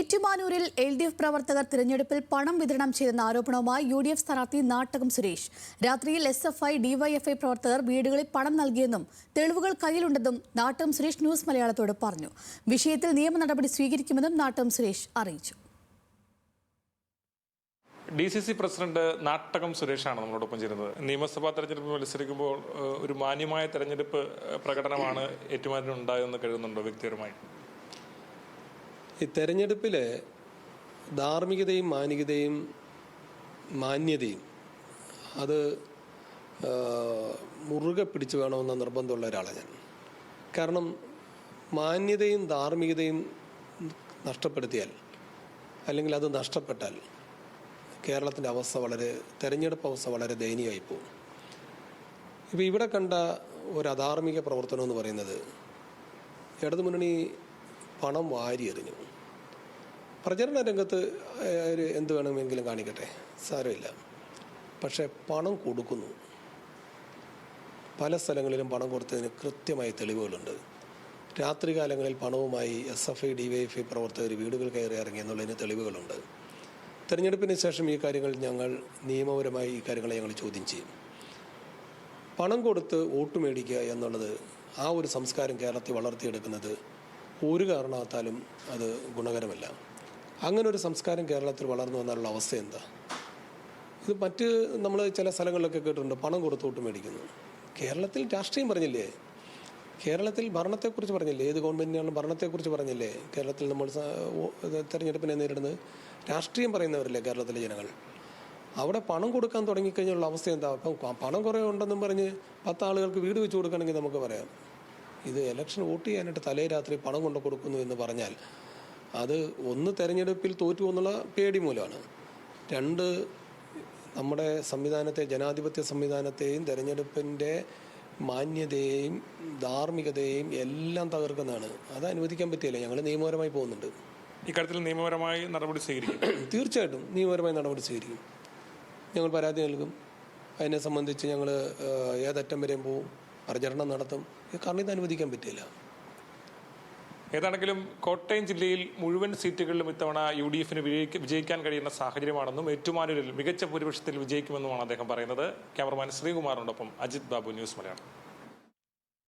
ഏറ്റുമാനൂരിൽ LDF പ്രവർത്തകർ തിരഞ്ഞെടുപ്പിൽ പണം വിതരണം ചെയ്തെന്ന ആരോപണവുമായി UDF സ്ഥാനാർത്ഥി നാട്ടകം സുരേഷ്. രാത്രിയിൽ SFI, DYFI പ്രവർത്തകർ വീടുകളിൽ പണം നൽകിയെന്നും തെളിവുകൾ കയ്യിലുണ്ടെന്നും നാട്ടകം സുരേഷ് ന്യൂസ് മലയാളത്തോട് പറഞ്ഞു. വിഷയത്തിൽ നിയമ നടപടി സ്വീകരിക്കുമെന്നും നാട്ടകം സുരേഷ് അറിയിച്ചു. DCC പ്രസിഡന്റ് നാട്ടകം സുരേഷാണ് നമ്മളോടൊപ്പം ചേരുന്നത്. നിയമസഭാ തെരഞ്ഞെടുപ്പ് മത്സരിക്കുമ്പോൾ ഒരു മാന്യമായ തെരഞ്ഞെടുപ്പ് പ്രകടനമാണ് ഏറ്റുമാനൂരിൽ ഉണ്ടായതെന്ന് കരുതുന്നുണ്ടോ വ്യക്തിപരമായി? ഈ തെരഞ്ഞെടുപ്പിൽ ധാർമ്മികതയും മാന്യതയും അത് മുറുകെ പിടിച്ചു വേണമെന്ന നിർബന്ധമുള്ള ഒരാളാണ് ഞാൻ. കാരണം മാന്യതയും ധാർമ്മികതയും നഷ്ടപ്പെടുത്തിയാൽ അല്ലെങ്കിൽ അത് നഷ്ടപ്പെട്ടാൽ കേരളത്തിൻ്റെ തെരഞ്ഞെടുപ്പ് അവസ്ഥ വളരെ ദയനീയമായി പോകും. ഇപ്പോൾ ഇവിടെ കണ്ട ഒരു അധാർമിക പ്രവർത്തനം എന്ന് പറയുന്നത് ഇടതുമുന്നണി പണം വാരി എറിഞ്ഞു. പ്രചരണ രംഗത്ത് എന്ത് വേണമെങ്കിലും കാണിക്കട്ടെ, സാരമില്ല. പക്ഷേ പണം കൊടുക്കുന്നു. പല സ്ഥലങ്ങളിലും പണം കൊടുത്തതിന് കൃത്യമായ തെളിവുകളുണ്ട്. രാത്രികാലങ്ങളിൽ പണവുമായി SFI, DYFI പ്രവർത്തകർ വീടുകൾ കയറി ഇറങ്ങി എന്നുള്ളതിന് തെളിവുകളുണ്ട്. തെരഞ്ഞെടുപ്പിന് ശേഷം ഈ കാര്യങ്ങൾ നിയമപരമായി ഞങ്ങൾ ചോദ്യം ചെയ്യും. പണം കൊടുത്ത് വോട്ട് മേടിക്കുക എന്നുള്ളത് ആ ഒരു സംസ്കാരം കേരളത്തിൽ വളർത്തിയെടുക്കുന്നത് ഒരു കാരണവശാലും അത് ഗുണകരമല്ല. അങ്ങനെ ഒരു സംസ്കാരം കേരളത്തിൽ വളർന്നു വന്നാലുള്ള അവസ്ഥ എന്താ? ഇത് നമ്മൾ ചില സ്ഥലങ്ങളിലൊക്കെ കേട്ടിട്ടുണ്ട്, പണം കൊടുത്ത് വോട്ട് മേടിക്കുന്നു. കേരളത്തിൽ രാഷ്ട്രീയം പറഞ്ഞില്ലേ? കേരളത്തിൽ ഭരണത്തെക്കുറിച്ച് പറഞ്ഞില്ലേ? ഏത് ഗവൺമെൻറ്റിനാണ് ഭരണത്തെക്കുറിച്ച് പറഞ്ഞില്ലേ? കേരളത്തിൽ നമ്മൾ തെരഞ്ഞെടുപ്പിനെ നേരിടുന്നത് രാഷ്ട്രീയം പറയുന്നവരല്ലേ കേരളത്തിലെ ജനങ്ങൾ? അവിടെ പണം കൊടുക്കാൻ തുടങ്ങിക്കഴിഞ്ഞുള്ള അവസ്ഥ എന്താ? അപ്പം പണം കുറേ ഉണ്ടെന്നും പറഞ്ഞ് 10 ആളുകൾക്ക് വീട് വെച്ച് കൊടുക്കണമെങ്കിൽ നമുക്ക് പറയാം. ഇത് ഇലക്ഷൻ വോട്ട് ചെയ്യാനായിട്ട് തലേ രാത്രി പണം കൊണ്ട് കൊടുക്കുന്നു എന്ന് പറഞ്ഞാൽ അത് ഒന്ന് തെരഞ്ഞെടുപ്പിൽ തോറ്റു എന്നുള്ള പേടി മൂലമാണ്. 2 നമ്മുടെ സംവിധാനത്തെ, ജനാധിപത്യ സംവിധാനത്തെയും തെരഞ്ഞെടുപ്പിൻ്റെ മാന്യതയെയും ധാർമ്മികതയെയും എല്ലാം തകർക്കുന്നതാണ്. അത് അനുവദിക്കാൻ പറ്റില്ല. ഞങ്ങൾ നിയമപരമായി പോകുന്നുണ്ട്. ഇക്കാര്യത്തിൽ നിയമപരമായി നടപടി സ്വീകരിക്കും. തീർച്ചയായിട്ടും നിയമപരമായി നടപടി സ്വീകരിക്കും. ഞങ്ങൾ പരാതി നൽകും. അതിനെ സംബന്ധിച്ച് ഞങ്ങൾ ഏതറ്റം വരെയും പോവും, പ്രചരണം നടത്തും. കാരണം ഇത് അനുവദിക്കാൻ പറ്റില്ല. ഏതാണെങ്കിലും കോട്ടയം ജില്ലയിൽ മുഴുവൻ സീറ്റുകളിലും ഇത്തവണ UDFന് വിജയിക്കാൻ കഴിയുന്ന സാഹചര്യമാണെന്നും ഏറ്റുമാനൂരിൽ മികച്ച ഭൂരിപക്ഷത്തിൽ വിജയിക്കുമെന്നുമാണ് അദ്ദേഹം പറയുന്നത്. ക്യാമറമാൻ ശ്രീകുമാറിനോടൊപ്പം അജിത് ബാബു, ന്യൂസ് മലയാളം.